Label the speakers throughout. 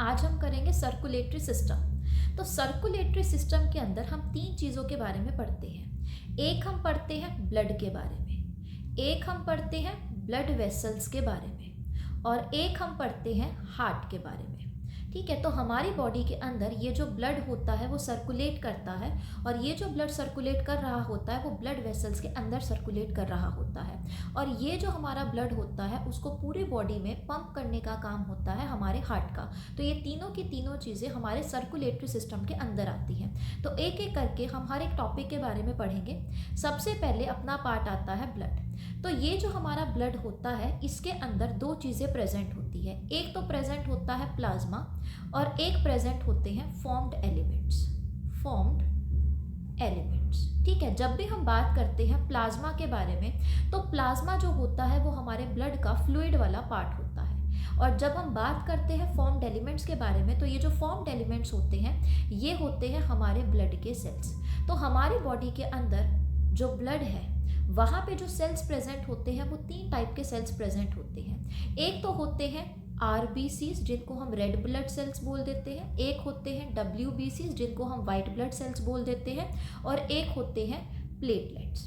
Speaker 1: आज हम करेंगे सर्कुलेटरी सिस्टम। तो सर्कुलेटरी सिस्टम के अंदर हम तीन चीज़ों के बारे में पढ़ते हैं। एक हम पढ़ते हैं ब्लड के बारे में, एक हम पढ़ते हैं ब्लड वेसल्स के बारे में, और एक हम पढ़ते हैं हार्ट के बारे में। ठीक है, तो हमारी बॉडी के अंदर ये जो ब्लड होता है वो सर्कुलेट करता है, और ये जो ब्लड सर्कुलेट कर रहा होता है वो ब्लड वेसल्स के अंदर सर्कुलेट कर रहा होता है, और ये जो हमारा ब्लड होता है उसको पूरी बॉडी में पंप करने का काम होता है हमारे हार्ट का। तो ये तीनों की तीनों चीज़ें हमारे सर्कुलेटरी सिस्टम के अंदर आती हैं। तो एक एक करके हम हर एक टॉपिक के बारे में पढ़ेंगे। सबसे पहले अपना पार्ट आता है ब्लड। तो ये जो हमारा ब्लड होता है इसके अंदर दो चीज़ें प्रेजेंट होती है। एक तो प्रेजेंट होता है प्लाज्मा, और एक प्रेजेंट होते हैं फॉर्म्ड एलिमेंट्स। फॉर्म्ड एलिमेंट्स, ठीक है। जब भी हम बात करते हैं प्लाज्मा के बारे में, तो प्लाज्मा जो होता है वो हमारे ब्लड का फ्लूइड वाला पार्ट होता है। और जब हम बात करते हैं फॉर्म्ड एलिमेंट्स के बारे में, तो ये जो फॉर्म्ड एलिमेंट्स होते हैं ये होते हैं हमारे ब्लड के सेल्स। तो हमारी बॉडी के अंदर जो ब्लड है वहाँ पे जो सेल्स प्रेजेंट होते हैं वो तीन टाइप के सेल्स प्रेजेंट होते हैं। एक तो होते हैं RBCs जिनको हम रेड ब्लड सेल्स बोल देते हैं, एक होते हैं WBCs जिनको हम वाइट ब्लड सेल्स बोल देते हैं, और एक होते हैं प्लेटलेट्स।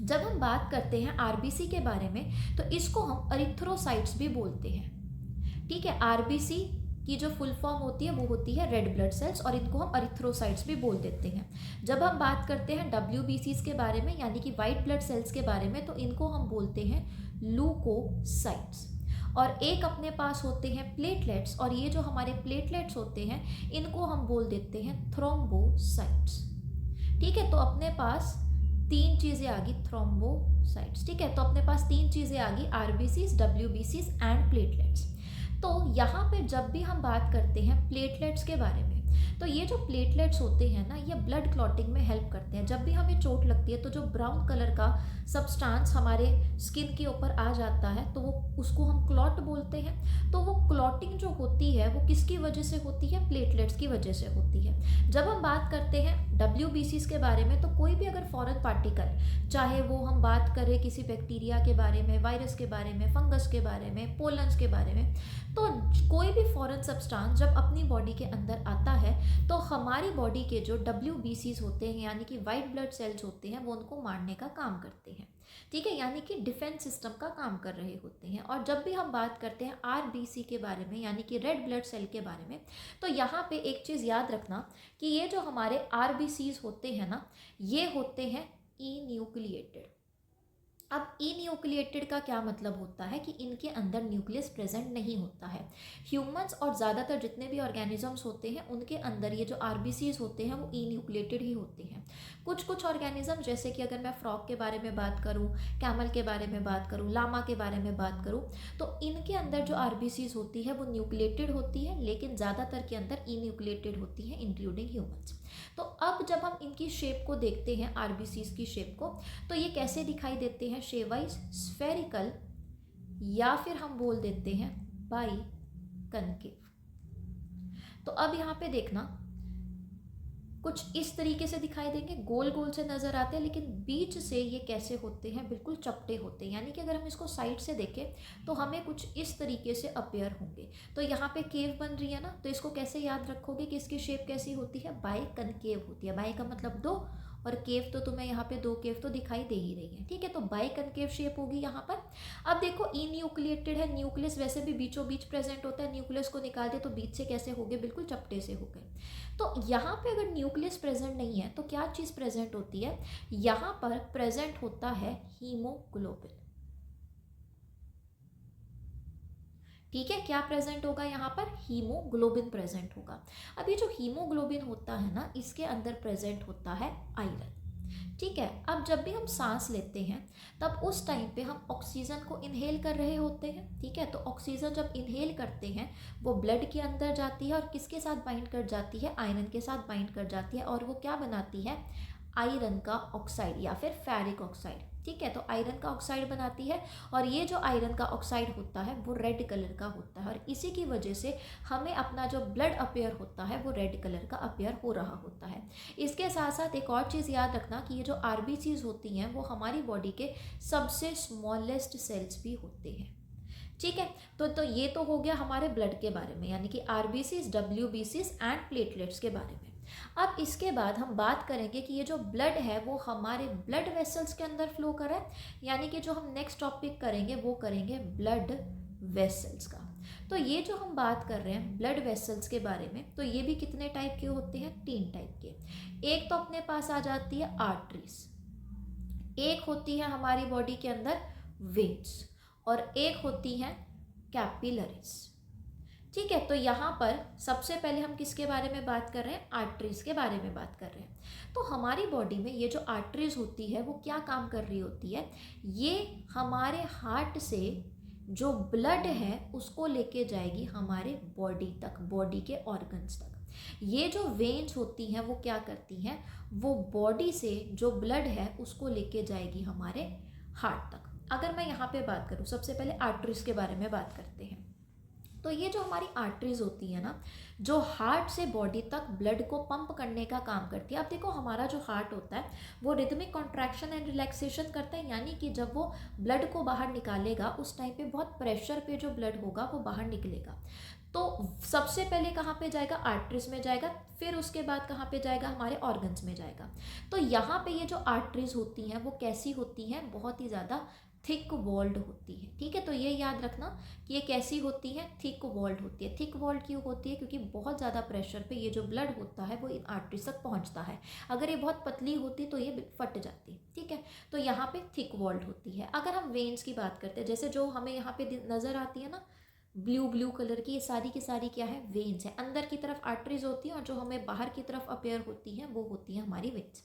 Speaker 1: जब हम बात करते हैं RBC के बारे में, तो इसको हम एरिथ्रोसाइट्स भी बोलते हैं। ठीक है, RBC की जो फुल फॉर्म होती है वो होती है रेड ब्लड सेल्स, और इनको हम एरिथ्रोसाइट्स भी बोल देते हैं। जब हम बात करते हैं WBCs के बारे में यानी कि वाइट ब्लड सेल्स के बारे में, तो इनको हम बोलते हैं ल्यूकोसाइट्स। और एक अपने पास होते हैं प्लेटलेट्स, और ये जो हमारे प्लेटलेट्स होते हैं इनको हम बोल देते हैं थ्रोम्बोसाइट्स। ठीक है, तो अपने पास तीन चीज़ें आ गई थ्रोम्बोसाइट्स। ठीक है, तो अपने पास तीन चीज़ें आ गई RBCs, WBCs एंड प्लेटलेट्स। तो यहाँ पे जब भी हम बात करते हैं प्लेटलेट्स के बारे में, तो ये जो प्लेटलेट्स होते हैं ना ये ब्लड क्लॉटिंग में हेल्प करते हैं। जब भी हमें चोट लगती है तो जो ब्राउन कलर का सब्सटेंस हमारे स्किन के ऊपर आ जाता है तो वो उसको हम क्लॉट बोलते हैं। तो वो क्लॉटिंग जो होती है वो किसकी वजह से होती है? प्लेटलेट्स की वजह से होती है। जब हम बात करते हैं WBCs के बारे में, तो कोई भी अगर फॉरेन पार्टिकल, चाहे वो हम बात करें किसी बैक्टीरिया के बारे में, वायरस के बारे में, फंगस के बारे में, पोलन्स के बारे में, तो कोई भी फॉरेन सब्सटेंस जब अपनी बॉडी के अंदर आता है तो हमारी बॉडी के जो WBCs होते हैं यानी कि वाइट ब्लड सेल्स होते हैं वो उनको मारने का काम करते हैं। ठीक है, यानी कि डिफेंस सिस्टम का काम कर रहे होते हैं। और जब भी हम बात करते हैं RBC के बारे में यानी कि रेड ब्लड सेल के बारे में, तो यहाँ पे एक चीज़ याद रखना कि ये जो हमारे RBCs होते हैं ना ये होते हैं इन्यूक्लिएटेड। अब इन्यूक्लिएटेड का क्या मतलब होता है कि इनके अंदर न्यूक्लियस प्रेजेंट नहीं होता है। ह्यूमंस और ज़्यादातर जितने भी ऑर्गेनिजम्स होते हैं उनके अंदर ये जो RBCs होते हैं वो इन्यूक्लिएटेड ही होते हैं। कुछ कुछ ऑर्गेनिज्म जैसे कि अगर मैं फ्रॉग के बारे में बात करूं, कैमल के बारे में बात करूं, लामा के बारे में बात करूं, तो इनके अंदर जो RBCs होती है वो न्यूक्लिएटेड होती है, लेकिन ज़्यादातर के अंदर इन्यूक्लिएटेड होती है इंक्लूडिंग ह्यूमंस। तो अब जब हम इनकी शेप को देखते हैं RBCs की शेप को, तो ये कैसे दिखाई देते हैं? शेप वाइज स्फेरिकल, या फिर हम बोल देते हैं बाई कनकेव। तो अब यहाँ पे देखना कुछ इस तरीके से दिखाई देंगे, गोल गोल से नजर आते हैं, लेकिन बीच से ये कैसे होते हैं? बिल्कुल चपटे होते हैं। यानी कि अगर हम इसको साइड से देखें तो हमें कुछ इस तरीके से अपीयर होंगे। तो यहाँ पे केव बन रही है ना, तो इसको कैसे याद रखोगे कि इसकी शेप कैसी होती है? बाई कनकेव होती है। बाई का मतलब दो, और केव तो तुम्हें यहाँ पे दो केव तो दिखाई दे ही रही है। ठीक है, तो बाई कनकेव शेप होगी यहाँ पर। अब देखो इन्यूक्लिएटेड है, न्यूक्लियस वैसे भी बीचों बीच प्रेजेंट होता है, न्यूक्लियस को निकाल दे तो बीच से कैसे हो गए? बिल्कुल चपटे से हो गए। तो यहाँ पे अगर न्यूक्लियस प्रेजेंट नहीं है तो क्या चीज़ प्रेजेंट होती है? यहाँ पर प्रेजेंट होता है हीमोग्लोबिन। ठीक है, क्या प्रेजेंट होगा यहाँ पर? हीमोग्लोबिन प्रेजेंट होगा। अब ये जो हीमोग्लोबिन होता है ना इसके अंदर प्रेजेंट होता है आयरन। ठीक है, अब जब भी हम सांस लेते हैं तब उस टाइम पे हम ऑक्सीजन को इनहेल कर रहे होते हैं। ठीक है, तो ऑक्सीजन जब इनहेल करते हैं वो ब्लड के अंदर जाती है और किसके साथ बाइंड कर जाती है? आयरन के साथ बाइंड कर जाती है, और वो क्या बनाती है? आयरन का ऑक्साइड या फिर फेरिक ऑक्साइड। ठीक है, तो आयरन का ऑक्साइड बनाती है, और ये जो आयरन का ऑक्साइड होता है वो रेड कलर का होता है, और इसी की वजह से हमें अपना जो ब्लड अपेयर होता है वो रेड कलर का अपेयर हो रहा होता है। इसके साथ साथ एक और चीज़ याद रखना कि ये जो RBCs होती हैं वो हमारी बॉडी के सबसे स्मॉलेस्ट सेल्स भी होते हैं। ठीक है। तो ये तो हो गया हमारे ब्लड के बारे में, यानी कि आरबीसीज, डब्ल्यूबीसीज एंड प्लेटलेट्स के बारे में। अब इसके बाद हम बात करेंगे कि ये जो ब्लड है वो हमारे ब्लड वेसल्स के अंदर फ्लो करे, यानी कि जो हम नेक्स्ट टॉपिक करेंगे वो करेंगे ब्लड वेसल्स का। तो ये जो हम बात कर रहे हैं ब्लड वेसल्स के बारे में, तो ये भी कितने टाइप के होते हैं? 3 टाइप के। एक तो अपने पास आ जाती है आर्टरीज, एक होती है हमारी बॉडी के अंदर वेन्स, और एक होती हैं कैपिलरीज। ठीक है, तो यहाँ पर सबसे पहले हम किसके बारे में बात कर रहे हैं? आर्टरीज के बारे में बात कर रहे हैं। तो हमारी बॉडी में ये जो आर्टरीज होती है वो क्या काम कर रही होती है? ये हमारे हार्ट से जो ब्लड है उसको लेके जाएगी हमारे बॉडी तक, बॉडी के ऑर्गन्स तक। ये जो वेन्स होती हैं वो क्या करती हैं? वो बॉडी से जो ब्लड है उसको लेके जाएगी हमारे हार्ट तक। अगर मैं यहाँ पे बात करूँ, सबसे पहले आर्टरीज के बारे में बात करते हैं। तो ये जो हमारी आर्टरीज होती है ना, जो हार्ट से बॉडी तक ब्लड को पंप करने का काम करती है। अब देखो हमारा जो हार्ट होता है वो रिदमिक कॉन्ट्रैक्शन एंड रिलैक्सेशन करता है, यानी कि जब वो ब्लड को बाहर निकालेगा उस टाइम पे बहुत प्रेशर पे जो ब्लड होगा वो बाहर निकलेगा। तो सबसे पहले कहाँ पे जाएगा? आर्टरीज में जाएगा, फिर उसके बाद कहाँ पे जाएगा? हमारे ऑर्गन्स में जाएगा। तो यहाँ पे ये जो आर्टरीज होती हैं वो कैसी होती हैं? बहुत ही ज़्यादा थिक वॉल्ड होती है। ठीक है, तो ये याद रखना कि ये कैसी होती है? थिक वॉल्ड होती है। थिक वॉल्ड क्यों होती है? क्योंकि बहुत ज़्यादा प्रेशर पे ये जो ब्लड होता है वो इन आर्टरीज तक पहुंचता है। अगर ये बहुत पतली होती तो ये फट जाती। ठीक है, तो यहाँ पे थिक वॉल्ड होती है। अगर हम वेन्स की बात करते हैं, जैसे जो हमें यहाँ पे नज़र आती है ना ब्लू ब्लू कलर की, ये सारी की सारी क्या है? वेन्स है। अंदर की तरफ आर्टरीज होती है और जो हमें बाहर की तरफ अपेयर होती हैं वो होती है हमारी वेन्स।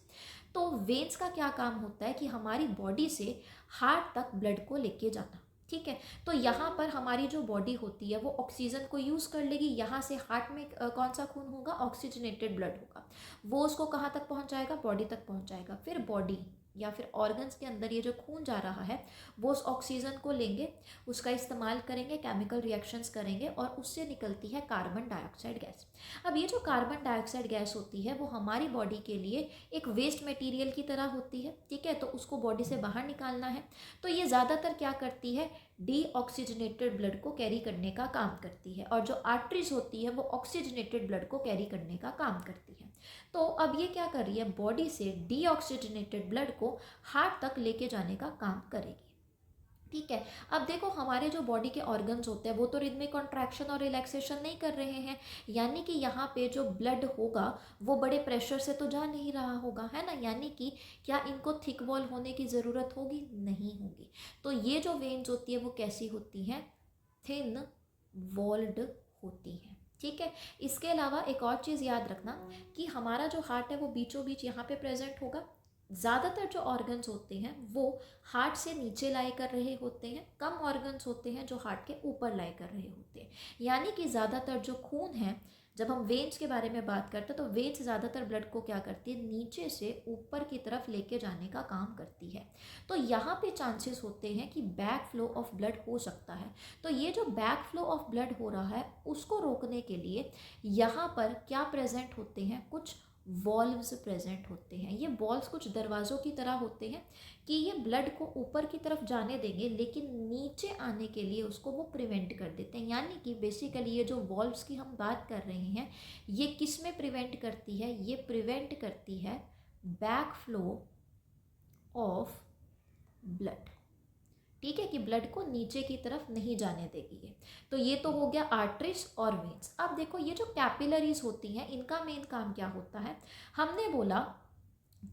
Speaker 1: तो वेन्स का क्या काम होता है कि हमारी बॉडी से हार्ट तक ब्लड को लेके जाना। ठीक है, तो यहाँ पर हमारी जो बॉडी होती है वो ऑक्सीजन को यूज़ कर लेगी। यहाँ से हार्ट में कौन सा खून होगा? ऑक्सीजनेटेड ब्लड होगा। वो उसको कहाँ तक पहुँचाएगा? बॉडी तक पहुँचाएगा। फिर बॉडी या फिर ऑर्गन्स के अंदर ये जो खून जा रहा है वो उस ऑक्सीजन को लेंगे, उसका इस्तेमाल करेंगे, केमिकल रिएक्शंस करेंगे और उससे निकलती है कार्बन डाइऑक्साइड गैस। अब ये जो कार्बन डाइऑक्साइड गैस होती है वो हमारी बॉडी के लिए एक वेस्ट मटेरियल की तरह होती है। ठीक है, तो उसको बॉडी से बाहर निकालना है। तो ये ज़्यादातर क्या करती है? डीऑक्सीजनेटेड ब्लड को कैरी करने का काम करती है, और जो आर्टरीज होती है वो ऑक्सीजनेटेड ब्लड को कैरी करने का काम करती है। तो अब ये क्या कर रही है? बॉडी से डीऑक्सीजनेटेड ब्लड को हार्ट तक लेके जाने का काम करेगी। ठीक है, अब देखो हमारे जो बॉडी के ऑर्गन्स होते हैं वो तो रिदमिक कॉन्ट्रैक्शन और रिलैक्सेशन नहीं कर रहे हैं, यानी कि यहाँ पे जो ब्लड होगा वो बड़े प्रेशर से तो जा नहीं रहा होगा, है ना। यानी कि क्या इनको थिक वॉल होने की ज़रूरत होगी? नहीं होगी। तो ये जो वेन्स होती है वो कैसी होती हैं? थिन वॉल्ड होती हैं। ठीक है, इसके अलावा एक और चीज़ याद रखना कि हमारा जो हार्ट है वो बीचों बीच यहाँ पे प्रेजेंट होगा। ज़्यादातर जो ऑर्गन्स होते हैं वो हार्ट से नीचे लाई कर रहे होते हैं, कम ऑर्गन्स होते हैं जो हार्ट के ऊपर लाई कर रहे होते हैं। यानी कि ज़्यादातर जो खून है, जब हम वेन्स के बारे में बात करते हैं तो वेन्स ज़्यादातर ब्लड को क्या करती है? नीचे से ऊपर की तरफ लेके जाने का काम करती है। तो यहाँ पे चांसेस होते हैं कि बैक फ्लो ऑफ ब्लड हो सकता है। तो ये जो बैक फ्लो ऑफ ब्लड हो रहा है उसको रोकने के लिए यहाँ पर क्या प्रेजेंट होते हैं? कुछ वॉल्व्स प्रेजेंट होते हैं। ये वॉल्व्स कुछ दरवाज़ों की तरह होते हैं कि ये ब्लड को ऊपर की तरफ जाने देंगे, लेकिन नीचे आने के लिए उसको वो प्रिवेंट कर देते हैं। यानी कि बेसिकली ये जो वॉल्व्स की हम बात कर रहे हैं ये किस में प्रिवेंट करती है? ये प्रिवेंट करती है बैक फ्लो ऑफ ब्लड। ठीक है, कि ब्लड को नीचे की तरफ नहीं जाने देगी ये। तो ये तो हो गया आर्टरीज और वेन्स। अब देखो ये जो कैपिलरीज होती हैं इनका मेन काम क्या होता है? हमने बोला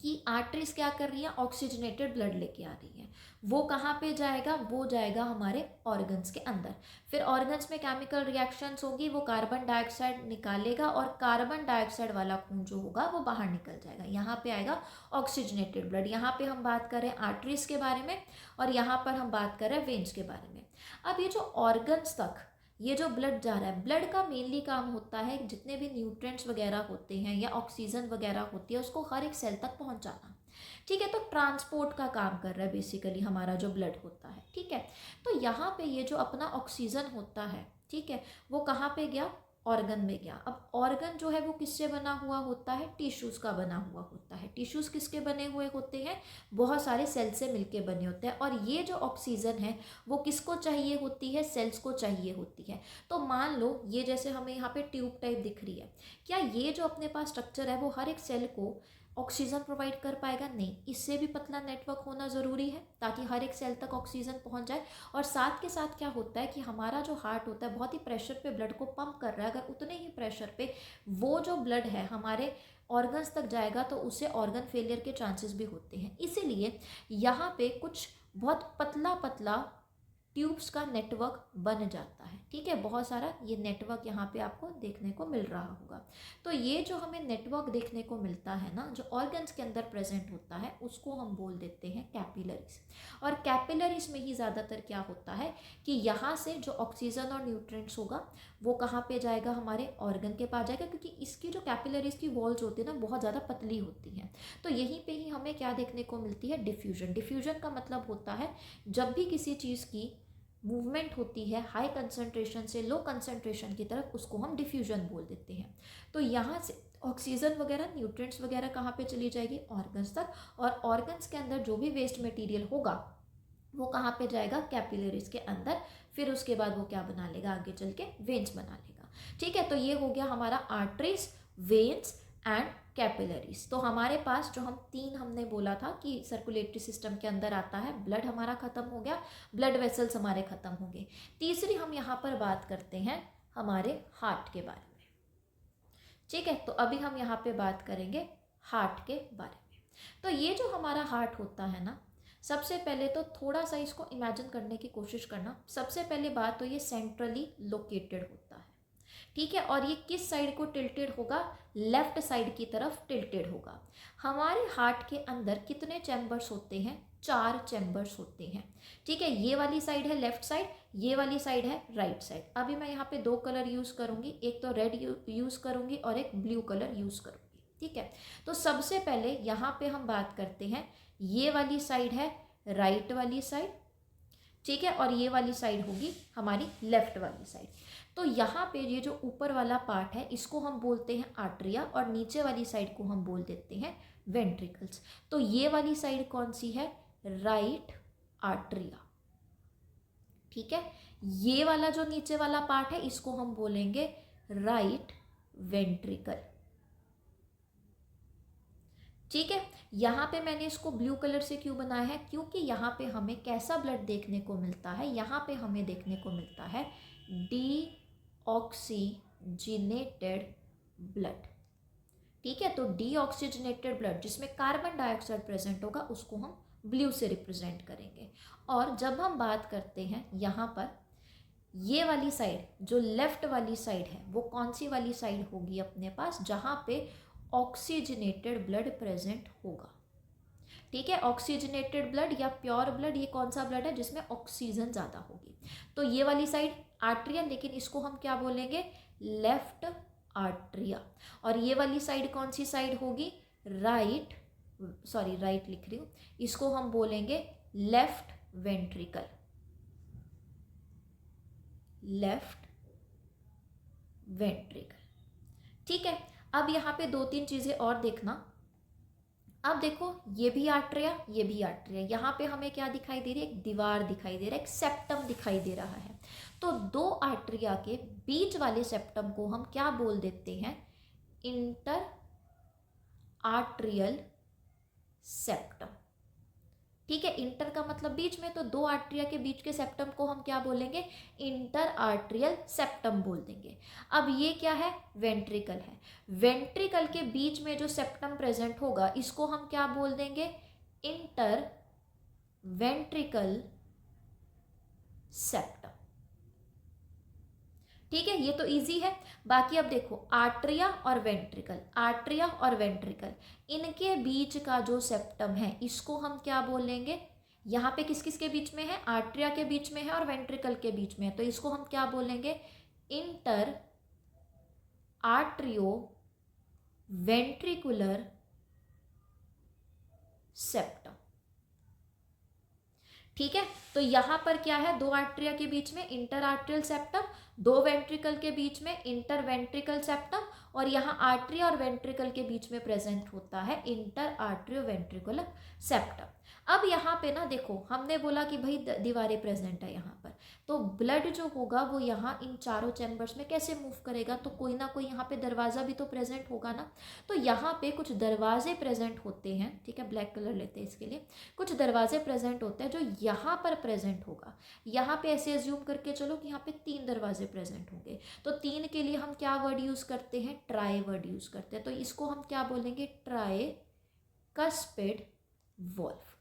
Speaker 1: कि आर्टरीज क्या कर रही है? ऑक्सीजनेटेड ब्लड लेके आ रही है। वो कहाँ पे जाएगा? वो जाएगा हमारे ऑर्गन्स के अंदर। फिर ऑर्गन्स में केमिकल रिएक्शंस होगी, वो कार्बन डाइऑक्साइड निकालेगा और कार्बन डाइऑक्साइड वाला खून जो होगा वो बाहर निकल जाएगा। यहाँ पे आएगा ऑक्सीजनेटेड ब्लड। यहाँ पे हम बात कर रहे हैं आर्टरीज के बारे में और यहाँ पर हम बात कर रहे हैं वेन्स के बारे में। अब ये जो ऑर्गन्स तक ये जो ब्लड जा रहा है, ब्लड का मेनली काम होता है जितने भी न्यूट्रिएंट्स वगैरह होते हैं या ऑक्सीजन वगैरह होती है उसको हर एक सेल तक पहुंचाना। ठीक है, तो ट्रांसपोर्ट का काम कर रहा है बेसिकली हमारा जो ब्लड होता है। ठीक है, तो यहाँ पे ये जो अपना ऑक्सीजन होता है, ठीक है, वो कहाँ पे गया? ऑर्गन में गया। अब ऑर्गन जो है वो किससे बना हुआ होता है? टिश्यूज़ का बना हुआ होता है। टिश्यूज़ किसके बने हुए होते हैं? बहुत सारे सेल से मिलके बने होते हैं। और ये जो ऑक्सीजन है वो किसको चाहिए होती है? सेल्स को चाहिए होती है। तो मान लो ये जैसे हमें यहाँ पे ट्यूब टाइप दिख रही है, क्या ये जो अपने पास स्ट्रक्चर है वो हर एक सेल को ऑक्सीजन प्रोवाइड कर पाएगा? नहीं, इससे भी पतला नेटवर्क होना ज़रूरी है ताकि हर एक सेल तक ऑक्सीजन पहुंच जाए। और साथ के साथ क्या होता है कि हमारा जो हार्ट होता है बहुत ही प्रेशर पे ब्लड को पंप कर रहा है, अगर उतने ही प्रेशर पे वो जो ब्लड है हमारे ऑर्गन्स तक जाएगा तो उससे ऑर्गन फेलियर के चांसेस भी होते हैं। इसीलिए यहाँ पे कुछ बहुत पतला पतला ट्यूब्स का नेटवर्क बन जाता है। ठीक है, बहुत सारा ये नेटवर्क यहाँ पे आपको देखने को मिल रहा होगा। तो ये जो हमें नेटवर्क देखने को मिलता है ना, जो ऑर्गन्स के अंदर प्रेजेंट होता है, उसको हम बोल देते हैं कैपिलरीज। और कैपिलरीज में ही ज़्यादातर क्या होता है कि यहाँ से जो ऑक्सीजन और न्यूट्रिएंट्स होगा वो कहाँ पे जाएगा? हमारे ऑर्गन के पास जाएगा, क्योंकि इसकी जो कैपिलरीज की वॉल्स होती है ना बहुत ज़्यादा पतली होती हैं। तो यहीं पे ही हमें क्या देखने को मिलती है? डिफ्यूजन। डिफ्यूजन का मतलब होता है जब भी किसी चीज़ की मूवमेंट होती है हाई कंसंट्रेशन से लो कंसंट्रेशन की तरफ, उसको हम डिफ्यूजन बोल देते हैं। तो यहाँ से ऑक्सीजन वगैरह न्यूट्रिएंट्स वगैरह कहाँ पे चली जाएगी? ऑर्गन्स तक। और ऑर्गन्स के अंदर जो भी वेस्ट मटेरियल होगा वो कहाँ पे जाएगा? कैपिलरीज के अंदर। फिर उसके बाद वो क्या बना लेगा? आगे चल के वेन्स बना लेगा। ठीक है, तो ये हो गया हमारा आर्टरीज, वेन्स एंड कैपिलरीज। तो हमारे पास जो हम तीन हमने बोला था कि सर्कुलेटरी सिस्टम के अंदर आता है, ब्लड हमारा खत्म हो गया, ब्लड वेसल्स हमारे खत्म हो गए। तीसरी हम यहाँ पर बात करते हैं हमारे हार्ट के बारे में। ठीक है, तो अभी हम यहाँ पे बात करेंगे हार्ट के बारे में। तो ये जो हमारा हार्ट होता है ना, सबसे पहले तो थोड़ा सा इसको इमेजिन करने की कोशिश करना। सबसे पहले बात तो ये सेंट्रली लोकेटेड होता है। ठीक है, और ये किस साइड को टिल्टेड होगा? लेफ्ट साइड की तरफ टिल्टेड होगा। हमारे हार्ट के अंदर कितने चैम्बर्स होते हैं? 4 चैम्बर्स होते हैं। ठीक है, ये वाली साइड है लेफ्ट साइड, ये वाली साइड है राइट साइड। अभी मैं यहाँ पे 2 कलर यूज़ करूँगी, एक तो रेड यूज़ करूँगी और एक ब्लू कलर यूज़ करूँगी। ठीक है, तो सबसे पहले यहाँ पे हम बात करते हैं, ये वाली साइड है राइट वाली साइड। ठीक है, और ये वाली साइड होगी हमारी लेफ्ट वाली साइड। तो यहाँ पे ये जो ऊपर वाला पार्ट है इसको हम बोलते हैं आर्टरिया, और नीचे वाली साइड को हम बोल देते हैं वेंट्रिकल्स। तो ये वाली साइड कौन सी है? राइट आर्टरिया। ठीक है, ये वाला जो नीचे वाला पार्ट है इसको हम बोलेंगे राइट वेंट्रिकल। ठीक है, यहाँ पे मैंने इसको ब्लू कलर से क्यों बनाया है? क्योंकि यहाँ पे हमें कैसा ब्लड देखने को मिलता है? यहाँ पे हमें देखने को मिलता है डीऑक्सीजनेटेड ब्लड। ठीक है, तो डीऑक्सीजनेटेड ब्लड जिसमें कार्बन डाइऑक्साइड प्रेजेंट होगा उसको हम ब्लू से रिप्रेजेंट करेंगे। और जब हम बात करते हैं यहाँ पर, ये वाली साइड जो लेफ्ट वाली साइड है वो कौन सी वाली साइड होगी अपने पास? जहाँ पे ऑक्सीजनेटेड ब्लड प्रेजेंट होगा। ठीक है, ऑक्सीजनेटेड ब्लड या प्योर ब्लड, ये कौन सा ब्लड है? जिसमें ऑक्सीजन ज़्यादा होगी। तो ये वाली साइड आर्टरिया, लेकिन इसको हम क्या बोलेंगे? लेफ्ट आर्टरिया। और ये वाली साइड कौन सी साइड होगी? राइट लिख रही हूँ, इसको हम बोलेंगे लेफ्ट वेंट्रिकल। Left ventricle. ठीक है, अब यहाँ पे 2-3 चीज़ें और देखना। अब देखो, ये भी आर्टरिया, ये भी आर्टरिया। यहाँ पे हमें क्या दिखाई दे रही है? एक दीवार दिखाई दे रहा है, एक सेप्टम दिखाई दे रहा है। तो 2 आर्टरिया के बीच वाले सेप्टम को हम क्या बोल देते हैं? Inter arterial septum. ठीक है, इंटर का मतलब बीच में, तो 2 आर्टरिया के बीच के सेप्टम को हम क्या बोलेंगे? इंटर आर्टरियल सेप्टम बोल देंगे। अब ये क्या है? वेंट्रिकल है। वेंट्रिकल के बीच में जो सेप्टम प्रेजेंट होगा इसको हम क्या बोल देंगे? Inter ventricle septum. ठीक है, ये तो इजी है। बाकी अब देखो, आर्टरिया और वेंट्रिकल, आर्टरिया और वेंट्रिकल, इनके बीच का जो सेप्टम है इसको हम क्या बोलेंगे? यहाँ पे किस किस के बीच में है? आर्टरिया के बीच में है और वेंट्रिकल के बीच में है, तो इसको हम क्या बोलेंगे? Inter atrio ventricular septum. ठीक है, तो यहाँ पर क्या है, दो आर्टरिया के बीच में इंटर आर्ट्रियल सेप्टम, दो वेंट्रिकल के बीच में इंटर वेंट्रिकल सेप्टम, और यहाँ आर्टरिया और वेंट्रिकल के बीच में प्रेजेंट होता है इंटर आर्ट्रियो वेंट्रिकुलर सेप्टम। अब यहाँ पे ना देखो, हमने बोला कि भाई दीवारें प्रेजेंट है यहाँ पर, तो ब्लड जो होगा वो यहाँ इन चारों चैम्बर्स में कैसे मूव करेगा, तो कोई ना कोई यहाँ पे दरवाज़ा भी तो प्रेजेंट होगा ना। तो यहाँ पे कुछ दरवाजे प्रेजेंट होते हैं, ठीक है, ब्लैक कलर लेते हैं इसके लिए, कुछ दरवाजे प्रेजेंट होते हैं जो यहाँ पर प्रेजेंट होगा। यहाँ पे ऐसे एज्यूम करके चलो कि यहाँ पे 3 दरवाजे प्रेजेंट होंगे, तो 3 के लिए हम क्या वर्ड यूज़ करते हैं, ट्राई वर्ड यूज़ करते हैं। तो इसको हम क्या बोलेंगे, ट्राई कस्पिड वॉल्व।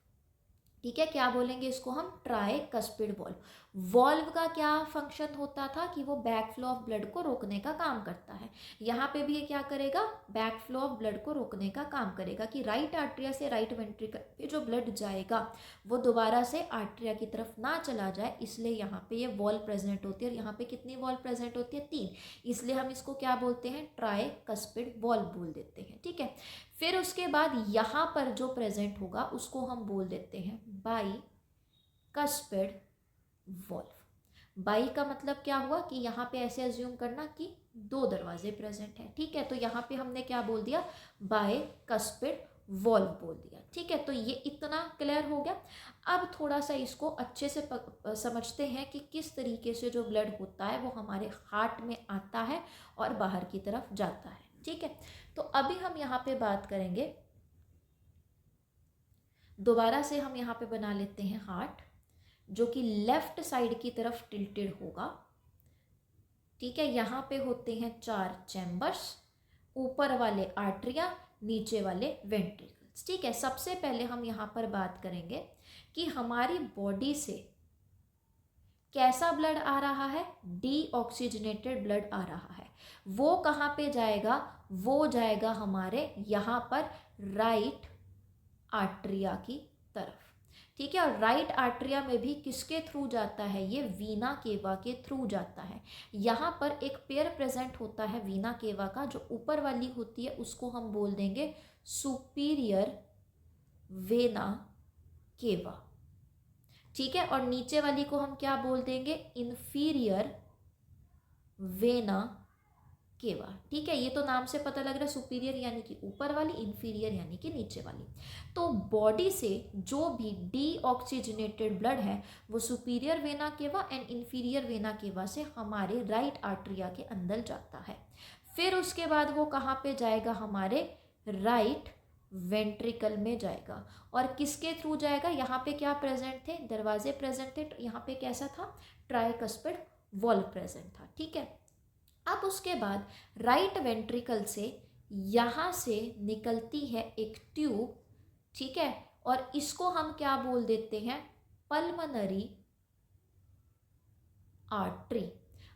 Speaker 1: ठीक है, क्या बोलेंगे इसको हम, ट्राई कस्पिड वॉल्व। वॉल्व का क्या फंक्शन होता था कि वो बैक फ्लो ऑफ ब्लड को रोकने का काम करता है। यहाँ पे भी ये क्या करेगा, बैक फ्लो ऑफ ब्लड को रोकने का काम करेगा कि राइट आर्टरिया से राइट वेंट्रिकल पे जो ब्लड जाएगा वो दोबारा से आर्टरिया की तरफ ना चला जाए, इसलिए यहाँ पे ये वॉल्व प्रेजेंट होती है। और यहाँ पे कितनी वॉल्व प्रेजेंट होती है, 3, इसलिए हम इसको क्या बोलते हैं, ट्राई कस्पिड वॉल्व बोल देते हैं। ठीक है, फिर उसके बाद यहाँ पर जो प्रेजेंट होगा उसको हम बोल देते हैं बाई कस्पिड वॉल्व। बाई का मतलब क्या हुआ कि यहाँ पे ऐसे एज्यूम करना कि 2 दरवाजे प्रेजेंट हैं। ठीक है, तो यहाँ पे हमने क्या बोल दिया, बाय कस्पिड वॉल्व बोल दिया। ठीक है, तो ये इतना क्लियर हो गया। अब थोड़ा सा इसको अच्छे से समझते हैं कि किस तरीके से जो ब्लड होता है वो हमारे हार्ट में आता है और बाहर की तरफ जाता है। ठीक है, तो अभी हम यहाँ पे बात करेंगे, दोबारा से हम यहाँ पे बना लेते हैं हार्ट, जो कि लेफ्ट साइड की तरफ टिल्टेड होगा। ठीक है, यहाँ पे होते हैं 4 चैम्बर्स, ऊपर वाले आर्टरिया, नीचे वाले वेंट्रिकल्स। ठीक है, सबसे पहले हम यहाँ पर बात करेंगे कि हमारी बॉडी से कैसा ब्लड आ रहा है, डीऑक्सीजनेटेड ब्लड आ रहा है। वो कहाँ पे जाएगा, वो जाएगा हमारे यहाँ पर राइट आर्टरिया की तरफ। ठीक है, और राइट आर्टरिया में भी किसके थ्रू जाता है, ये वीना केवा के थ्रू जाता है। यहाँ पर एक पेयर प्रेजेंट होता है वीना केवा का, जो ऊपर वाली होती है उसको हम बोल देंगे सुपीरियर वेना केवा। ठीक है, और नीचे वाली को हम क्या बोल देंगे, इंफीरियर वेना केवा। ठीक है, ये तो नाम से पता लग रहा है, सुपीरियर यानी कि ऊपर वाली, इंफीरियर यानी कि नीचे वाली। तो बॉडी से जो भी डीऑक्सीजनेटेड ब्लड है वो superior vena cava and inferior vena cava से हमारे राइट आर्टरिया के अंदर जाता है। फिर उसके बाद वो कहाँ पे जाएगा, हमारे राइट वेंट्रिकल में जाएगा। और किसके थ्रू जाएगा, यहाँ पे क्या प्रेजेंट थे, दरवाजे प्रेजेंट थे, यहाँ पे कैसा था, ट्राइकस्पिड वॉल्व प्रेजेंट था। ठीक है, अब उसके बाद राइट वेंट्रिकल से यहाँ से निकलती है एक ट्यूब। ठीक है, और इसको हम क्या बोल देते हैं, पल्मनरी आर्टरी।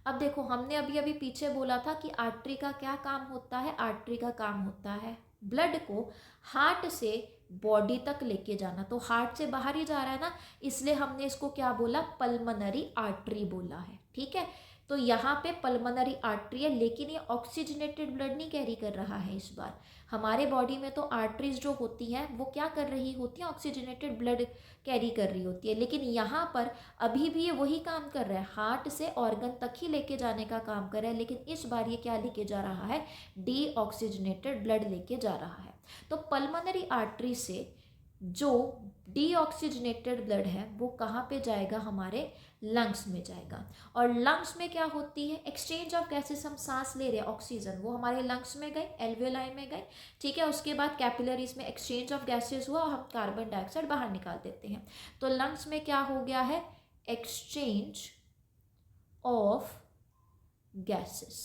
Speaker 1: अब देखो, हमने अभी अभी पीछे बोला था कि आर्टरी का क्या काम होता है, आर्टरी का काम होता है ब्लड को हार्ट से बॉडी तक लेके जाना। तो हार्ट से बाहर ही जा रहा है ना, इसलिए हमने इसको क्या बोला, पल्मनरी आर्टरी बोला है। ठीक है, तो यहाँ पे पल्मनरी आर्टरी है, लेकिन ये ऑक्सीजनेटेड ब्लड नहीं कैरी कर रहा है इस बार। हमारे बॉडी में तो आर्टरीज जो होती हैं वो क्या कर रही होती हैं, ऑक्सीजनेटेड ब्लड कैरी कर रही होती है, लेकिन यहाँ पर अभी भी ये वही काम कर रहा है, हार्ट से ऑर्गन तक ही लेके जाने का काम कर रहा है, लेकिन इस बार ये क्या लेके जा रहा है, डीऑक्सीजनेटेड ब्लड लेके जा रहा है। तो पल्मनरी आर्टरी से जो डीऑक्सीजनेटेड ब्लड है वो कहाँ पे जाएगा, हमारे लंग्स में जाएगा। और लंग्स में क्या होती है, एक्सचेंज ऑफ गैसेस, हम सांस ले रहे हैं ऑक्सीजन, वो हमारे लंग्स में गए, एल्वेलाई में गए। ठीक है, उसके बाद कैपिलरीज में एक्सचेंज ऑफ गैसेस हुआ और हम कार्बन डाइऑक्साइड बाहर निकाल देते हैं। तो लंग्स में क्या हो गया है, एक्सचेंज ऑफ गैसेस।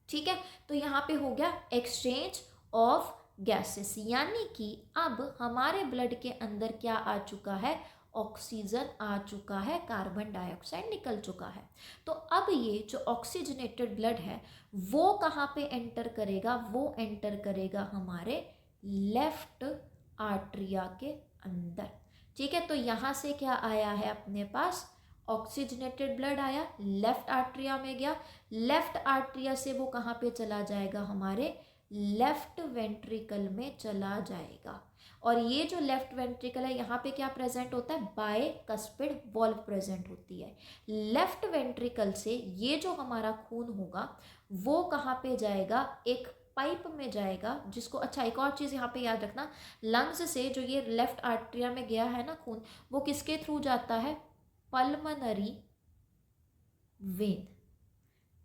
Speaker 1: ठीक है, तो यहाँ पे हो गया एक्सचेंज ऑफ गैसेस, यानी कि अब हमारे ब्लड के अंदर क्या आ चुका है, ऑक्सीजन आ चुका है, कार्बन डाइऑक्साइड निकल चुका है। तो अब ये जो ऑक्सीजनेटेड ब्लड है वो कहाँ पे एंटर करेगा, वो एंटर करेगा हमारे लेफ्ट आर्टरिया के अंदर। ठीक है, तो यहाँ से क्या आया है अपने पास, ऑक्सीजनेटेड ब्लड आया, लेफ्ट आर्टरिया में गया, लेफ्ट आर्टरिया से वो कहाँ पे चला जाएगा, हमारे लेफ्ट वेंट्रिकल में चला जाएगा। और ये जो लेफ्ट वेंट्रिकल है यहाँ पे क्या प्रेजेंट होता है, बायकस्पिड वॉल्व प्रेजेंट होती है। लेफ्ट वेंट्रिकल से ये जो हमारा खून होगा वो कहाँ पे जाएगा, एक पाइप में जाएगा जिसको, अच्छा एक और चीज़ यहाँ पे याद रखना, लंग्स से जो ये लेफ्ट आर्टरिया में गया है ना खून, वो किसके थ्रू जाता है, पल्मनरी वेन।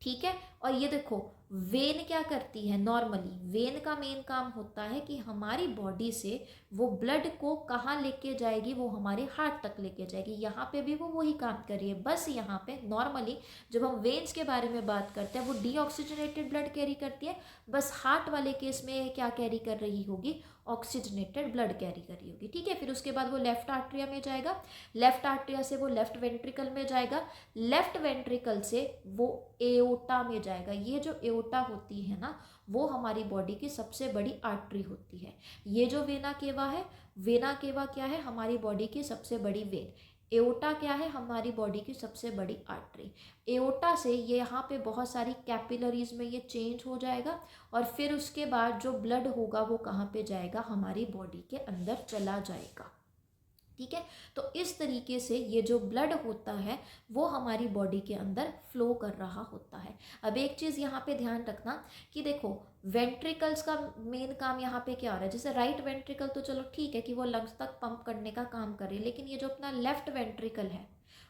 Speaker 1: ठीक है, और ये देखो वेन क्या करती है, नॉर्मली वेन का मेन काम होता है कि हमारी बॉडी से वो ब्लड को कहाँ लेके जाएगी, वो हमारे हार्ट तक लेके जाएगी। यहाँ पे भी वो वही काम कर रही है, बस यहाँ पे नॉर्मली जब हम वेन्स के बारे में बात करते हैं वो डीऑक्सीजनेटेड ब्लड कैरी करती है, बस हार्ट वाले केस में क्या कैरी कर रही होगी, ऑक्सीजनेटेड ब्लड कैरी कर रही होगी। ठीक है, फिर उसके बाद वो लेफ्ट आर्टरिया में जाएगा, लेफ्ट आर्टरिया से वो लेफ्ट वेंट्रिकल में जाएगा, लेफ्ट वेंट्रिकल से वो एओर्टा में जाएगा। ये जो एओर्टा होती है ना वो हमारी बॉडी की सबसे बड़ी आर्टरी होती है। ये जो वेना केवा है, वेना केवा क्या है, हमारी बॉडी की सबसे बड़ी वेन। एओर्टा क्या है, हमारी बॉडी की सबसे बड़ी आर्टरी। एओर्टा से ये यहाँ पे बहुत सारी कैपिलरीज में ये चेंज हो जाएगा और फिर उसके बाद जो ब्लड होगा वो कहाँ पे जाएगा, हमारी बॉडी के अंदर चला जाएगा। ठीक है, तो इस तरीके से ये जो ब्लड होता है वो हमारी बॉडी के अंदर फ्लो कर रहा होता है। अब एक चीज़ यहाँ पे ध्यान रखना कि देखो वेंट्रिकल्स का मेन काम यहाँ पे क्या हो रहा है, जैसे राइट वेंट्रिकल तो चलो ठीक है कि वो लंग्स तक पंप करने का काम कर रही है, लेकिन ये जो अपना लेफ्ट वेंट्रिकल है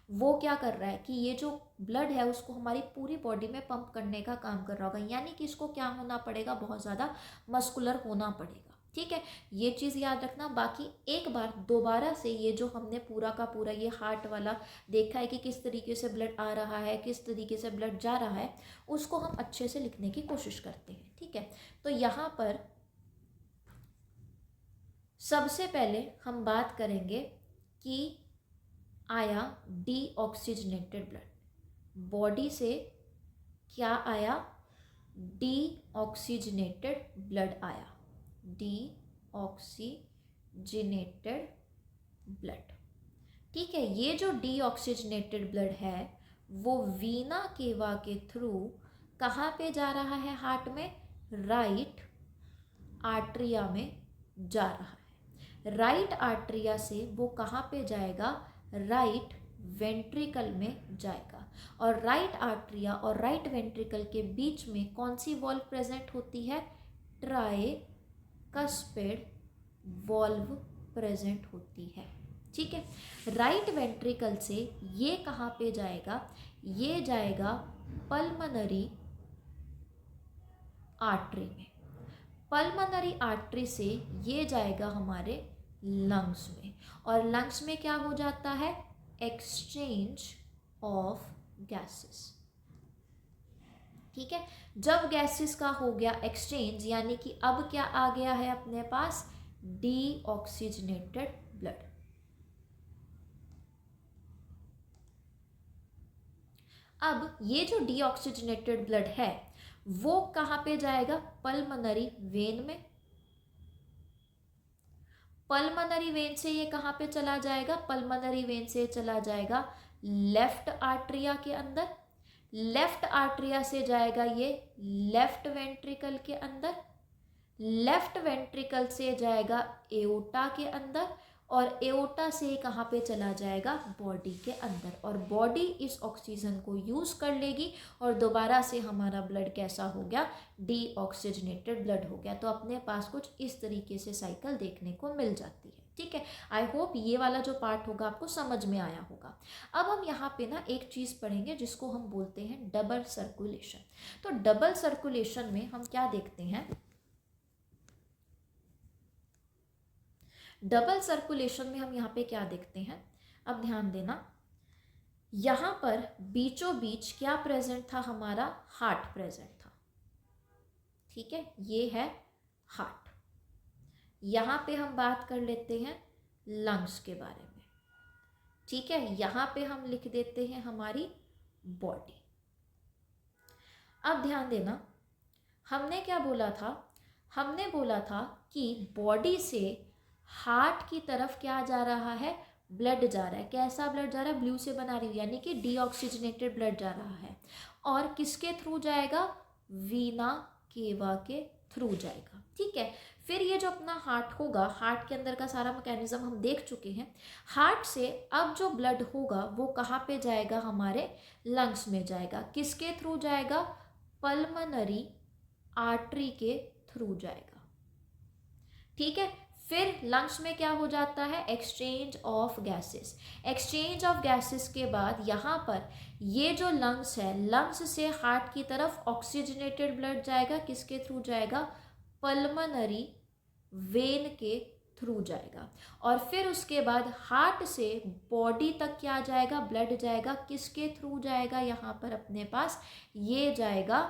Speaker 1: वो क्या कर रहा है कि ये जो ब्लड है उसको हमारी पूरी बॉडी में पंप करने का काम कर रहा होगा, यानी कि इसको क्या होना पड़ेगा, बहुत ज़्यादा मस्कुलर होना पड़ेगा। ठीक है, ये चीज़ याद रखना। बाकी एक बार दोबारा से ये जो हमने पूरा का पूरा ये हार्ट वाला देखा है कि किस तरीके से ब्लड आ रहा है, किस तरीके से ब्लड जा रहा है, उसको हम अच्छे से लिखने की कोशिश करते हैं। ठीक है, तो यहाँ पर सबसे पहले हम बात करेंगे कि आया डीऑक्सीजनेटेड ब्लड, बॉडी से क्या आया, डीऑक्सीजनेटेड ब्लड आया, डीऑक्सीजनेटेड ब्लड। ठीक है, ये जो डीऑक्सीजनेटेड ब्लड है वो वीना केवा के थ्रू कहाँ पे जा रहा है, हार्ट में, राइट आर्टरिया में जा रहा है। राइट आर्टरिया से वो कहाँ पे जाएगा, राइट वेंट्रिकल में जाएगा। और राइट आर्टरिया और राइट वेंट्रिकल के बीच में कौन सी वॉल्व प्रेजेंट होती है, ट्राइकस्पिड वॉल्व प्रेजेंट होती है। ठीक है, राइट वेंट्रिकल से ये कहाँ पे जाएगा, ये जाएगा पल्मनरी आर्टरी में, पल्मनरी आर्टरी से ये जाएगा हमारे लंग्स में, और लंग्स में क्या हो जाता है, एक्सचेंज ऑफ गैसेस। ठीक है, जब गैसेस का हो गया एक्सचेंज, यानी कि अब क्या आ गया है अपने पास, डीऑक्सीजनेटेड ब्लड। अब ये जो डीऑक्सीजनेटेड ब्लड है वो कहाँ पे जाएगा, पल्मनरी वेन में। पल्मनरी वेन से ये कहाँ पे चला जाएगा, पल्मनरी वेन से चला जाएगा लेफ्ट आर्टरिया के अंदर, लेफ्ट आर्टरिया से जाएगा ये लेफ्ट वेंट्रिकल के अंदर, लेफ्ट वेंट्रिकल से जाएगा एओर्टा के अंदर, और एओर्टा से कहाँ पे चला जाएगा, बॉडी के अंदर, और बॉडी इस ऑक्सीजन को यूज़ कर लेगी और दोबारा से हमारा ब्लड कैसा हो गया, डीऑक्सीजनेटेड ब्लड हो गया। तो अपने पास कुछ इस तरीके से साइकिल देखने को मिल जाती है। ठीक है, आई होप ये वाला जो पार्ट होगा आपको समझ में आया होगा। अब हम यहाँ पे ना एक चीज़ पढ़ेंगे जिसको हम बोलते हैं डबल सर्कुलेशन। तो डबल सर्कुलेशन में हम क्या देखते हैं, डबल सर्कुलेशन में हम यहाँ पे क्या देखते हैं, अब ध्यान देना, यहाँ पर बीचों बीच क्या प्रेजेंट था, हमारा हार्ट प्रेजेंट था। ठीक है, ये है हार्ट। यहाँ पे हम बात कर लेते हैं लंग्स के बारे में। ठीक है, यहाँ पे हम लिख देते हैं हमारी बॉडी। अब ध्यान देना, हमने क्या बोला था, हमने बोला था कि बॉडी से हार्ट की तरफ क्या जा रहा है, ब्लड जा रहा है। कैसा ब्लड जा रहा है, ब्लू से बना रही हूँ, यानी कि डीऑक्सीजनेटेड ब्लड जा रहा है। और किसके थ्रू जाएगा, वीना केवा के थ्रू जाएगा। ठीक है, फिर ये जो अपना हार्ट होगा, हार्ट के अंदर का सारा मैकेनिज्म हम देख चुके हैं। हार्ट से अब जो ब्लड होगा वो कहाँ पे जाएगा, हमारे लंग्स में जाएगा। किसके थ्रू जाएगा, पल्मोनरी आर्टरी के थ्रू जाएगा। ठीक है, फिर लंग्स में क्या हो जाता है, exchange of gases. Exchange of gases के बाद यहाँ पर ये जो लंग्स है, लंग्स से हार्ट की तरफ ऑक्सीजनेटेड ब्लड जाएगा। किसके थ्रू जाएगा, पल्मोनरी वेन के थ्रू जाएगा। और फिर उसके बाद हार्ट से बॉडी तक क्या जाएगा, ब्लड जाएगा। किसके थ्रू जाएगा, यहाँ पर अपने पास ये जाएगा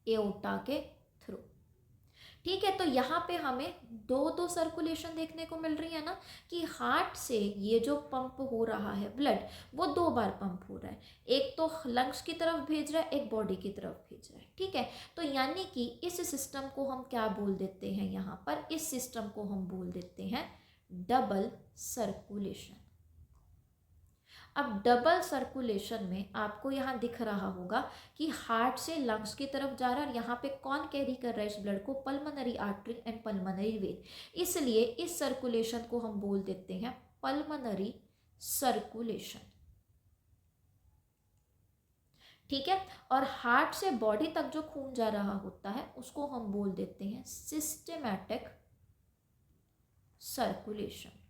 Speaker 1: एओर्टा के थ्रू। ठीक है, तो यहाँ पे हमें दो सर्कुलेशन देखने को मिल रही है ना, कि हार्ट से ये जो पंप हो रहा है ब्लड, वो 2 बार पंप हो रहा है। एक तो लंग्स की तरफ भेज रहा है, एक बॉडी की तरफ भेज रहा है। ठीक है, तो यानी कि इस सिस्टम को हम क्या बोल देते हैं, यहाँ पर इस सिस्टम को हम बोल देते हैं डबल सर्कुलेशन। अब डबल सर्कुलेशन में आपको यहाँ दिख रहा होगा कि हार्ट से लंग्स की तरफ जा रहा है, और यहाँ पे कौन कैरी कर रहा है इस ब्लड को, pulmonary artery and pulmonary vein. इसलिए इस सर्कुलेशन को हम बोल देते हैं पल्मोनरी सर्कुलेशन। ठीक है, और हार्ट से बॉडी तक जो खून जा रहा होता है उसको हम बोल देते हैं सिस्टेमैटिक सर्कुलेशन।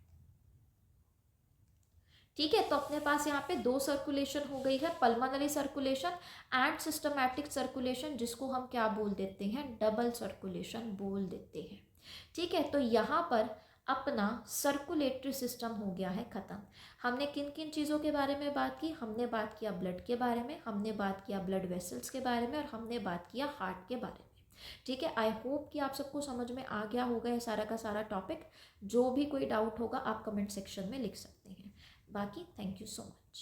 Speaker 1: ठीक है, तो अपने पास यहाँ पे 2 सर्कुलेशन हो गई है, pulmonary circulation and systematic circulation, जिसको हम क्या बोल देते हैं, डबल सर्कुलेशन बोल देते हैं। ठीक है, तो यहाँ पर अपना सर्कुलेटरी सिस्टम हो गया है ख़त्म। हमने किन किन चीज़ों के बारे में बात की, हमने बात किया ब्लड के बारे में, हमने बात किया ब्लड वेसल्स के बारे में, और हमने बात किया हार्ट के बारे में। ठीक है, आई होप कि आप सबको समझ में आ गया होगा ये सारा का सारा टॉपिक। जो भी कोई डाउट होगा आप कमेंट सेक्शन में लिख सकते हैं। बाकी थैंक यू सो मच।